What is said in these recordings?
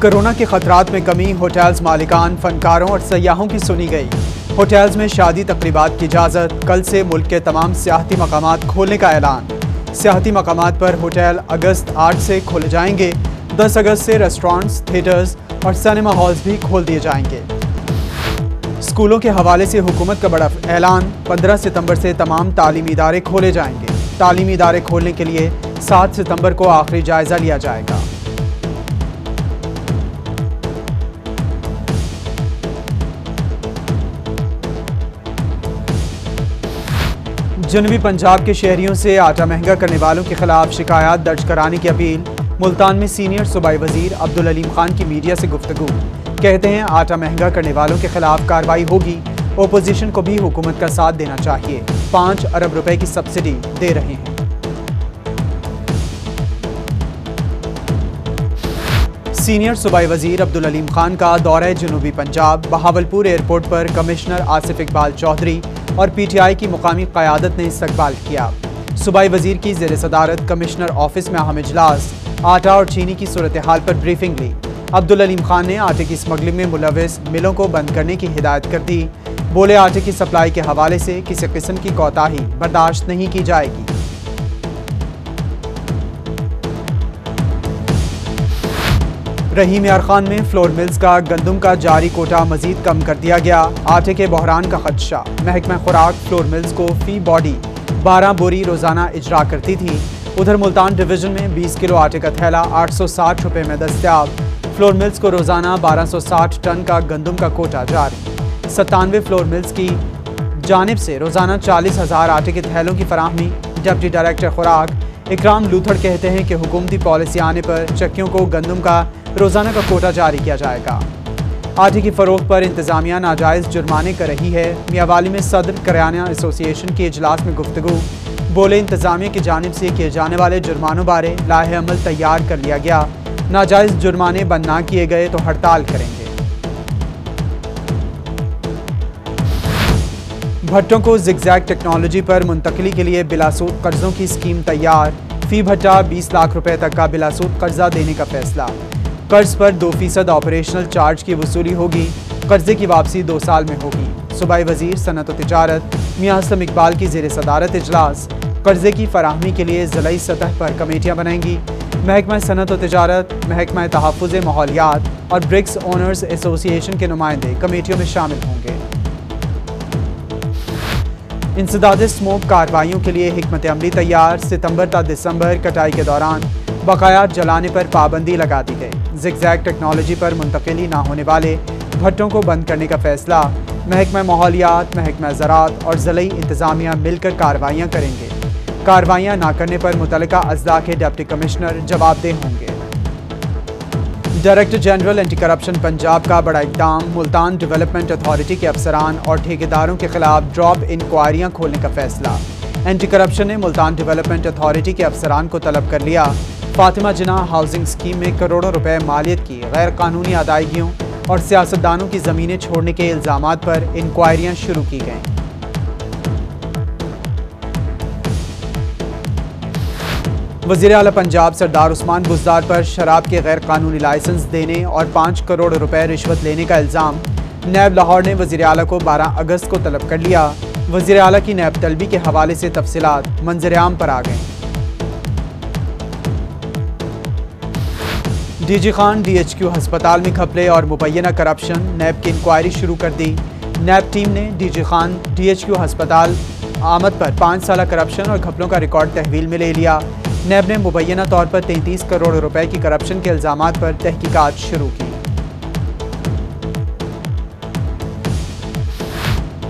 Corona के खतरात में कमी, होटल्स मालिकान, फनकारों और सयाहों की सुनी गई। होटल्स में शादी तकरीबात की इजाज़त, कल से मुल्क के तमाम सियाहती मकामात खोलने का ऐलान। सियाहती मकामात पर होटल अगस्त 8 से खोले जाएंगे। 10 अगस्त से रेस्टोरेंट्स, थिएटर्स और सिनेमा हॉल्स भी खोल दिए जाएंगे। स्कूलों के हवाले से हुकूमत का बड़ा ऐलान, 15 सितंबर से तमाम तालीमी इदारे खोले जाएंगे। तालीमी इदारे खोलने के लिए 7 सितंबर को आखिरी जायजा लिया जाएगा। जनूबी पंजाब के शहरियों से आटा महंगा करने वालों के खिलाफ शिकायत दर्ज कराने की अपील। मुल्तान में सीनियर सूबाई वजीर अब्दुल अलीम खान की मीडिया से गुफ्तगू। कहते हैं आटा महंगा करने वालों के खिलाफ कार्रवाई होगी। ओपोजिशन को भी हुकूमत का साथ देना चाहिए। 5 अरब रुपए की सब्सिडी दे रहे हैं। सीनियर सूबाई वजीर अब्दुल अलीम खान का दौरा जनूबी पंजाब। बहावलपुर एयरपोर्ट पर कमिश्नर आसिफ इकबाल चौधरी और PTI की मुकामी क़यादत ने इस्तकबाल किया। सूबाई वजीर की ज़ेर सदारत कमिश्नर ऑफिस में अहम इजलास। आटा और चीनी की सूरत हाल पर ब्रीफिंग ली। अब्दुल अलीम खान ने आटे की स्मगलिंग में मुलविस मिलों को बंद करने की हिदायत कर दी। बोले आटे की सप्लाई के हवाले से किसी किस्म की कोताही बर्दाश्त नहीं की जाएगी। रहीम यार खान में फ्लोर मिल्स का गंदम का जारी कोटा मजीद कम कर दिया गया। आटे के बहरान का खदशा। महकमा खुराक फ्लोर मिल्स को फी बॉडी 12 बोरी रोजाना इजरा करती थी। उधर मुल्तान डिवीजन में 20 किलो आटे का थैला 860 रुपये में दस्तियाब। फ्लोर मिल्स को रोजाना 1260 टन का गंदम का कोटा जारी। 97 फ्लोर मिल्स की जानिब से रोजाना 40,000 आटे के थैलों की फराहमी। डिप्टी डायरेक्टर खुराक इकराम लूथड़ कहते हैं कि हुकूमती पॉलिसी आने पर चक्कियों को गंदम का रोजाना का कोटा जारी किया जाएगा। आटे की फरोख्त पर इंतजामिया नाजायज जुर्माने कर रही है। मियावाली में सदर करियाना एसोसिएशन के इजलास में गुफ्तगू। बोले इंतजामिया की जानिब से किए जाने वाले जुर्मानों बारे लाहे अमल तैयार कर लिया गया। नाजायज जुर्माने बंद ना किए गए तो हड़ताल करेंगे। भट्टों को जिगजैग टेक्नोलॉजी पर मुंतकली के लिए बिलासूद कर्जों की स्कीम तैयार। फी भट्टा 20 लाख रुपए तक का बिलासूद कर्जा देने का फैसला। कर्ज पर 2% ऑपरेशनल चार्ज की वसूली होगी। कर्जे की वापसी 2 साल में होगी। सूबाई वजीर सनत और तिजारत मियां हसन इकबाल की ज़ेर सदारत इजलास। कर्जे की फराहमी के लिए ज़िलाई सतह पर कमेटियाँ बनाएंगी। महकमा सनत और तिजारत, महकमा तहफ़्फ़ुज़ माहौलियात और ब्रिक्स ओनर्स एसोसिएशन के नुमाइंदे कमेटियों में शामिल होंगे। इंसदाद स्मोक कार्रवाइयों के लिए हिकमत अमली तैयार। सितंबर ता दिसंबर कटाई के दौरान बकायात जलाने पर पाबंदी लगा दी गई। जिगजैग टेक्नोलॉजी पर मुंतकिली ना होने वाले भट्टों को बंद करने का फैसला। महकमा माहौलियात, महकमा ज़राअत और ज़िलाई इंतज़ामिया मिलकर कार्रवाइयाँ करेंगे। कार्रवाइयाँ ना करने पर मुतल्लिका अज़ला के डिप्टी कमिश्नर जवाबदेह होंगे। Director general anti corruption Punjab का बड़ा इक़दाम। मुल्तान डेवलपमेंट अथॉरिटी के अफसरान और ठेकेदारों के खिलाफ ड्रॉप इंक्वायरियाँ खोलने का फैसला। एंटी करप्शन ने मुल्तान डेवलपमेंट अथॉरिटी के अफसरान को तलब कर लिया। फातिमा जिन्ना हाउसिंग स्कीम में करोड़ों रुपए मालियत की गैर कानूनी अदायगियों और सियासतदानों की ज़मीनें छोड़ने के इल्ज़ामात पर इंक्वायरियाँ शुरू की गईं। वज़ीर आला पंजाब सरदार उस्मान बुज़दार पर शराब के गैर कानूनी लाइसेंस देने और 5 करोड़ रुपए रिश्वत लेने का इल्ज़ाम। नैब लाहौर ने वज़ीर आला को 12 अगस्त को तलब कर लिया। वज़ीर आला की नैब तलबी के हवाले से तफसीलात मंजर-ए-आम पर आ गए। DG खान DHQ हस्पताल में घपले और मुबैना करप्शन। नैब की इंक्वायरी शुरू कर दी। नैब टीम ने DG खान DHQ हस्पताल आमद पर 5 साल करप्शन और घपलों का रिकॉर्ड तहवील में ले लिया। नैब ने मुबैना तौर पर 33 करोड़ रुपए की करप्शन के इल्ज़ामात पर तहकीकात शुरू की।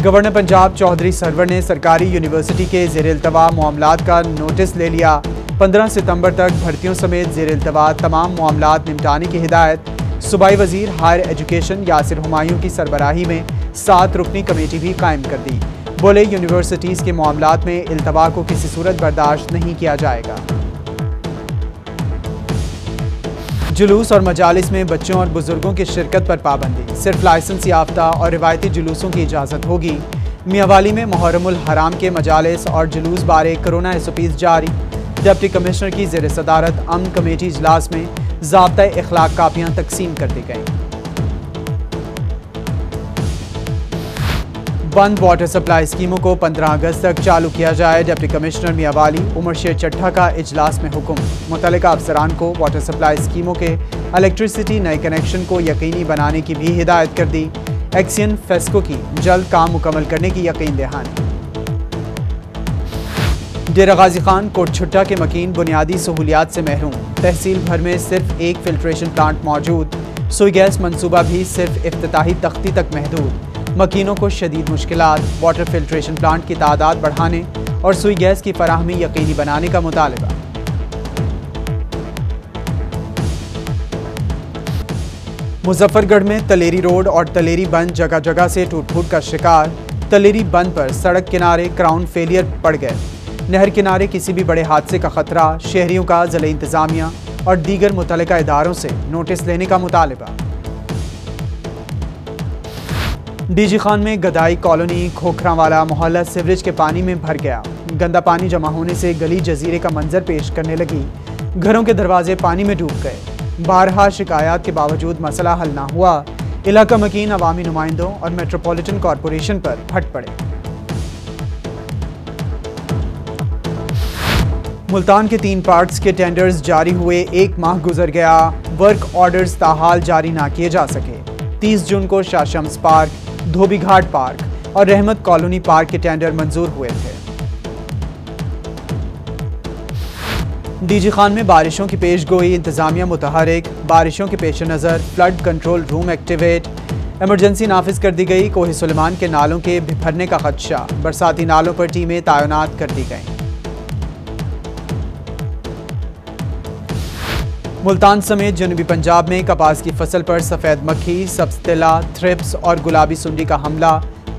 गवर्नर पंजाब चौधरी सरवर ने सरकारी यूनिवर्सिटी के ज़ेर-ए-इल्तवा मामलात का नोटिस ले लिया। 15 सितंबर तक भर्तियों समेत ज़ेर-ए-इल्तवा तमाम मामलात निपटाने की हिदायत। सूबाई वजीर हायर एजुकेशन यासिर हुमायूं की सरबराही में 7 रुकनी कमेटी भी कायम कर दी। बोले यूनिवर्सिटीज़ के मामलात में इल्तवा को किसी सूरत बर्दाश्त नहीं किया जाएगा। जुलूस और मजालिस में बच्चों और बुजुर्गों की शिरकत पर पाबंदी। सिर्फ लाइसेंस याफ्ता और रिवायती जुलूसों की इजाज़त होगी। मियावाली में मुहर्रमुल हराम के मजालिस और जुलूस बारे कोरोना SOPs जारी। डिप्टी कमिश्नर की ज़ेर सदारत अमन कमेटी इजलास में ज़ाब्ता इखलाक कापियां तकसीम कर दी गईं। बंद वाटर सप्लाई स्कीमों को 15 अगस्त तक चालू किया जाए। डिप्टी कमिश्नर मियां वाली उमर शेर चट्ठा का इजलास में हुक्म। मुतल्लिका अफसरान को वाटर सप्लाई स्कीमों के इलेक्ट्रिसिटी नए कनेक्शन को यकीनी बनाने की भी हिदायत कर दी। एक्सियन फेस्को की जल्द काम मुकम्मल करने की यकीन दहानी। डेरा गाजी खान कोटछुट्टा के मकीन बुनियादी सहूलियात से महरूम। तहसील भर में सिर्फ एक फिल्ट्रेशन प्लांट मौजूद। सुई गैस मंसूबा भी सिर्फ इफ्तिताही तख्ती तक महदूद। मकीनों को शदीद मुश्किलात। वाटर फिल्ट्रेशन प्लांट की तादाद बढ़ाने और सुई गैस की फराहमी यकीनी बनाने का मुतालबा। मुजफ्फरगढ़ में तलेरी रोड और तलेरी बंद जगह जगह से टूट फूट का शिकार। तलेरी बंद पर सड़क किनारे क्राउन फेलियर पड़ गए। नहर किनारे किसी भी बड़े हादसे का खतरा। शहरियों का ज़िला इंतजामिया और दीगर मुतल्लिका इदारों से नोटिस लेने का मुतालबा। डीजी खान में गदाई कॉलोनी खोखरावाला मोहल्ला सीवरेज के पानी में भर गया। गंदा पानी जमा होने से गली जजीरे का मंजर पेश करने लगी। घरों के दरवाजे पानी में डूब गए। बारहा शिकायत के बावजूद मसला हल ना हुआ। इलाका मकीन अवामी नुमाइंदों और मेट्रोपॉलिटन कॉरपोरेशन पर फट पड़े। मुल्तान के 3 पार्क्स के टेंडर्स जारी हुए। 1 माह गुजर गया। वर्क ऑर्डर्स ताहाल जारी ना किए जा सके। 30 जून को शाह शम्स पार्क, धोबी घाट पार्क और रहमत कॉलोनी पार्क के टेंडर मंजूर हुए थे। डीजी खान में बारिशों की पेशगोई। इंतजामिया मुतहरिक। बारिशों के पेश नज़र flood control room activate. Emergency नाफिज कर दी गई। कोहे सुलेमान के नालों के बिफरने का खदशा। बरसाती नालों पर टीमें तैनात कर दी गईं। मुल्तान समेत जनूबी पंजाब में कपास की फसल पर सफ़ेद मक्खी, सब्ज़तिला, थ्रिप्स और गुलाबी सुंडी का हमला।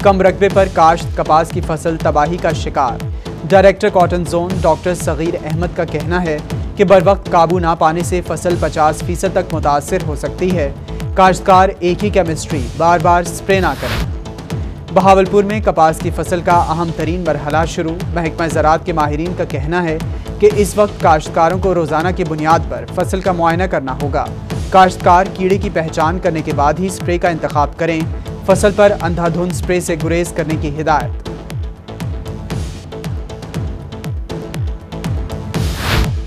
कम रकबे पर काश्त कपास की फसल तबाही का शिकार। Director cotton zone doctor Sagir Ahmad का कहना है कि बर वक्त काबू ना पाने से फसल 50% तक मुतासर हो सकती है। काश्तकार एक ही केमिस्ट्री बार बार स्प्रे ना करें। बहावलपुर में कपास की फसल का अहम तरीन मरहला शुरू। महकमा ज़राअत के माहिरीन का कहना है कि इस वक्त काश्तकारों को रोज़ाना की बुनियाद पर फसल का मुआयना करना होगा। काश्तकार कीड़े की पहचान करने के बाद ही स्प्रे का इंतखाब करें। फसल पर अंधाधुंध स्प्रे से गुरेज करने की हिदायत।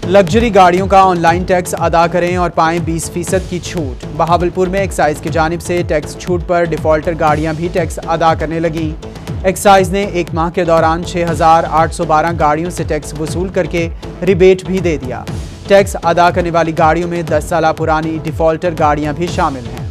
लग्जरी गाड़ियों का ऑनलाइन टैक्स अदा करें और पाएं 20% की छूट। बहावलपुर में एक्साइज की जानिब से टैक्स छूट पर डिफॉल्टर गाड़ियां भी टैक्स अदा करने लगी। एक्साइज ने 1 माह के दौरान 6,812 गाड़ियों से टैक्स वसूल करके रिबेट भी दे दिया। टैक्स अदा करने वाली गाड़ियों में 10 साल पुरानी डिफॉल्टर गाड़ियां भी शामिल हैं।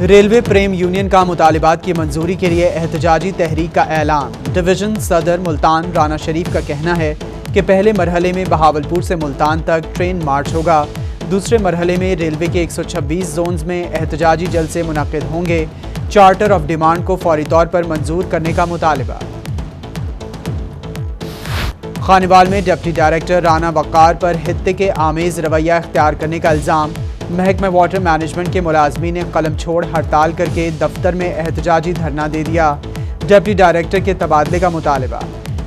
रेलवे प्रेम यूनियन का मुतालिबात की मंजूरी के लिए एहतजाजी तहरीक का ऐलान। डिवीजन सदर मुल्तान राना शरीफ का कहना है कि पहले मरहले में बहावलपुर से मुल्तान तक ट्रेन मार्च होगा। दूसरे मरहले में रेलवे के 126 जोन्स में एहतजाजी जलसे मुनक्किद होंगे। चार्टर ऑफ डिमांड को फौरी तौर पर मंजूर करने का मुतालिबा। खानेवाल में डिप्टी डायरेक्टर राना वक़ार पर हित्ते के आमेज रवैया इख्तियार करने का इल्ज़ाम। महकमा वाटर मैनेजमेंट के मुलाजमीन ने कलम छोड़ हड़ताल करके दफ्तर में एहतजाजी धरना दे दिया। डिप्टी डायरेक्टर के तबादले का मुतालिबा।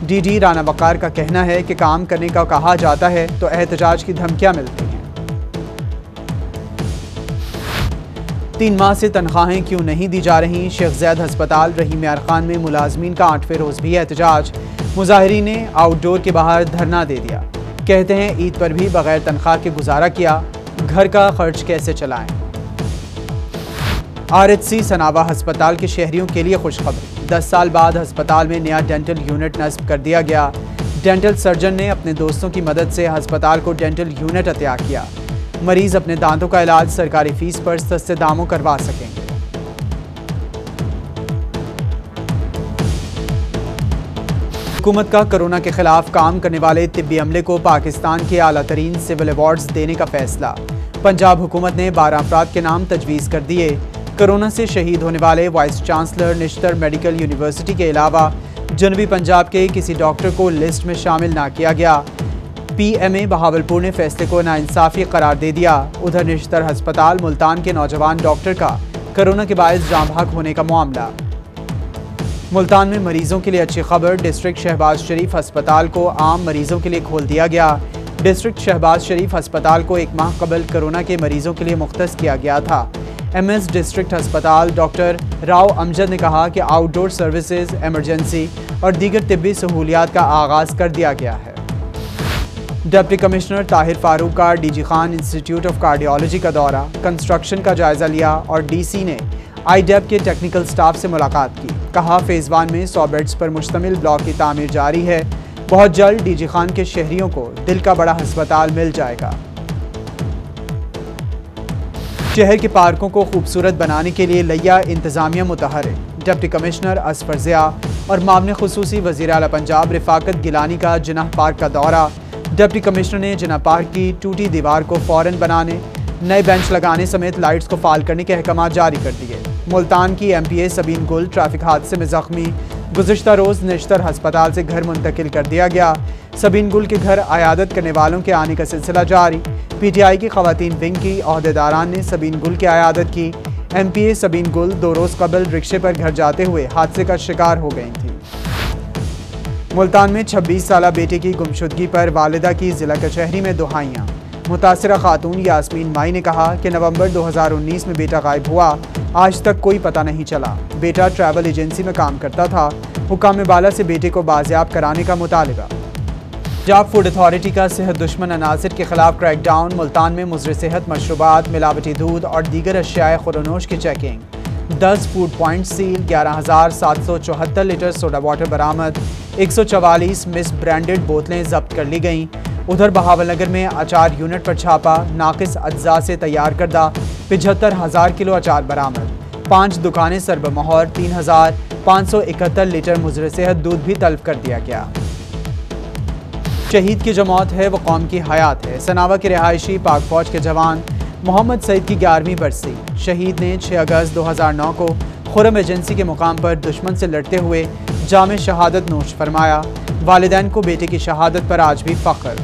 डीडी राना वक़ार का कहना है कि काम करने का कहा जाता है तो एहतजाज की धमकियां मिलती हैं। 3 माह से तनख्वाहें क्यों नहीं दी जा रही? शेख ज़ैद हस्पताल रहीम यार खान में मुलाजमीन का 8वें रोज़ भी एहतजाज। मुजाहिरीन ने आउटडोर के बाहर धरना दे दिया। कहते हैं ईद पर भी बगैर तनख्वाह के गुजारा किया, घर का खर्च कैसे चलाएं। RHC सनावा हस्पताल के शहरियों के लिए खुशखबरी। 10 साल बाद अस्पताल में नया डेंटल यूनिट नस्ब कर दिया गया। डेंटल सर्जन ने अपने दोस्तों की मदद से अस्पताल को डेंटल यूनिट अतिया किया। मरीज अपने दांतों का इलाज सरकारी फीस पर सस्ते दामों करवा सकेंगे। हुकूमत का कोरोना के खिलाफ काम करने वाले तिब्बी अमले को पाकिस्तान के आला तरीन सिविल अवार्ड्स देने का फैसला। पंजाब हुकूमत ने 12 अफराद के नाम तजवीज़ कर दिए। कोरोना से शहीद होने वाले vice chancellor Nishtar medical university के अलावा जनूबी पंजाब के किसी डॉक्टर को लिस्ट में शामिल ना किया गया। PMA बहावलपुर ने फैसले को नाइंसाफ़ी करार दे दिया। उधर निश्तर हस्पताल मुल्तान के नौजवान डॉक्टर का कोरोना के बायस जाम हक होने का मामला। मुल्तान में मरीजों के लिए अच्छी खबर, डिस्ट्रिक्ट शहबाज शरीफ अस्पताल को आम मरीजों के लिए खोल दिया गया। डिस्ट्रिक्ट शहबाज शरीफ अस्पताल को एक माह कबल कोरोना के मरीजों के लिए मुख्तस किया गया था। MS डिस्ट्रिक्ट अस्पताल डॉक्टर राव अमजद ने कहा कि आउटडोर सर्विसेज, इमरजेंसी और दीगर तिब्बी सहूलियात का आगाज़ कर दिया गया है। डिप्टी कमिश्नर ताहिर फारूक का DG Khan institute of cardiology का दौरा, कंस्ट्रक्शन का जायजा लिया और DC ने IDEP के टेक्निकल स्टाफ से मुलाकात की। कहा फेज़ 1 में 100 बेड्स पर मुश्तमिल ब्लॉक की तामीर जारी है। बहुत जल्द DG खान के शहरियों को दिल का बड़ा अस्पताल मिल जाएगा। शहर के पार्कों को खूबसूरत बनाने के लिए लिया इंतजामिया मुतहर्रिक। डिप्टी कमिश्नर असफर ज़िया और मामले खुसूसी वज़ीर आला पंजाब रिफाकत गिलानी का जिन्नाह पार्क का दौरा। डिप्टी कमिश्नर ने जिन्नाह पार्क की टूटी दीवार को फौरन बनाने, नए बेंच लगाने समेत लाइट्स को फाल करने के अहकाम जारी कर दिए। मुल्तान की MPA सबीन गुल ट्रैफिक हादसे में जख्मी, गुज़िश्ता रोज़ नेशतर अस्पताल से घर मुंतकिल कर दिया गया। सबीन गुल के घर आयादत करने वालों के आने का सिलसिला जारी। PTI की ख़वातीन विंग की अहदेदारान ने सबीन गुल की आयादत की। MPA सबीन गुल 2 रोज़ कबल रिक्शे पर घर जाते हुए हादसे का शिकार हो गई थी। मुल्तान में 26 साला बेटे की गुमशुदगी पर वालिदा की ज़िला कचहरी में दुहाइयाँ। मुतासिरा खातून यास्मीन माई ने कहा कि नवंबर 2019 में बेटा गायब हुआ, आज तक कोई पता नहीं चला। बेटा ट्रैवल एजेंसी में काम करता था। हुकाम बाला से बेटे को बाजियाब कराने का मुतालिबा। पंजाब फूड अथॉरिटी का सेहत दुश्मन अनासिर के खिलाफ क्रैकडाउन। मुल्तान में मुज़र सेहत मशरूबात, मिलावटी दूध और दीगर अशियाए खुरनोश की checking. 10 food point seal, 11,774 litre soda water बरामद, 144 मिस ब्रांडेड बोतलें जब्त कर ली गईं। उधर बहावलनगर में अचार यूनिट पर छापा, नाकिस अज्जा से तैयार करदा 75,000 किलो अचार बरामद। 5 दुकानें सरबमोहर, 3,571 लीटर मुज़र सेहत दूध भी तलब कर दिया गया। शहीद की जो मौत है वो कौम की हयात है। सनावा के रिहायशी पाक फौज के जवान मोहम्मद सईद की 11वीं बरसी। शहीद ने 6 अगस्त 2009 को खुरम एजेंसी के मुकाम पर दुश्मन से लड़ते हुए जामे शहादत नोश फरमाया। वालिदैन को बेटे की शहादत पर आज भी फ़ख्र।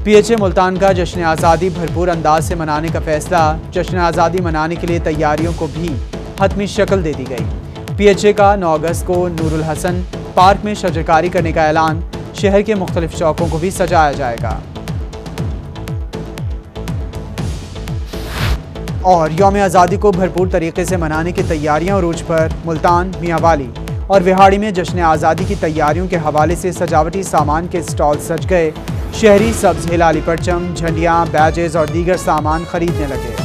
PHA मुल्तान का जश्न आज़ादी भरपूर अंदाज से मनाने का फैसला। जश्न आज़ादी मनाने के लिए तैयारियों को भी हतमी शक्ल दे दी गई। PHA का 9 अगस्त को नूरुल हसन पार्क में शजरकारी करने का ऐलान। शहर के मुख्तलिफ चौकों को भी सजाया जाएगा। और यौम आज़ादी को भरपूर तरीके से मनाने की तैयारियां उरूज पर। मुल्तान, मियांवाली और विहाड़ी में जश्न आज़ादी की तैयारियों के हवाले से सजावटी सामान के स्टॉल सज गए। शहरी सब्ज़ हिलाली परचम, झंडियाँ, बैजेस और दीगर सामान खरीदने लगे।